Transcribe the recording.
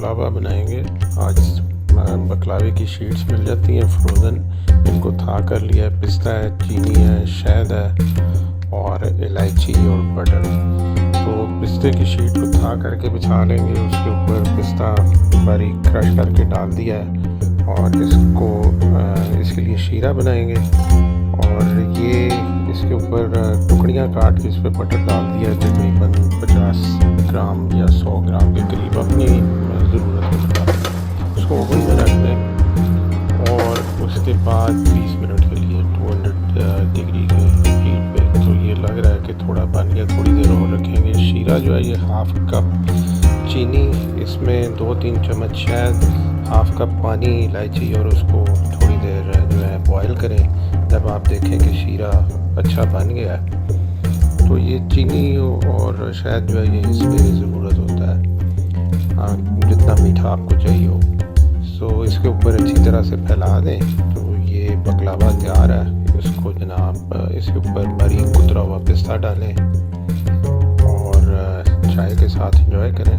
बकलावा बनाएंगे। आज बकलावे की शीट्स मिल जाती हैं फ्रोज़न, इनको था कर लिया है। पिस्ता है, चीनी है, शहद है और इलायची और बटर। तो पिस्ते की शीट को था करके बिछा लेंगे, उसके ऊपर पिस्ता बारीक क्रश करके डाल दिया है और इसके लिए शीरा बनाएंगे। और ये इसके ऊपर टुकड़ियाँ काट के इस पर बटर डाल दिया है, तकरीबन 50 ग्राम या 100 ग्राम के करीब, अपनी ज़रूरत के मुताबिक। उसको ओवन में रख दें और उसके बाद 20 मिनट के लिए 200 डिग्री के हीट पे। तो ये लग रहा है कि थोड़ा बन गया, थोड़ी देर और रखेंगे। शीरा जो है ये हाफ़ कप चीनी, इसमें 2-3 चम्मच शहद, हाफ़ कप पानी, इलायची, और उसको थोड़ी देर जो है बॉयल करें। जब आप देखें कि शीरा अच्छा बन गया है तो ये चीनी और शहद जो है ये इसमें ज़रूरत होता है जितना मीठा आपको चाहिए हो। सो इसके ऊपर अच्छी तरह से फैला दें। तो ये बकलावा तैयार है। इसको जनाब इसके ऊपर बारीक कुतरा हुआ पिस्ता डालें और चाय के साथ एंजॉय करें।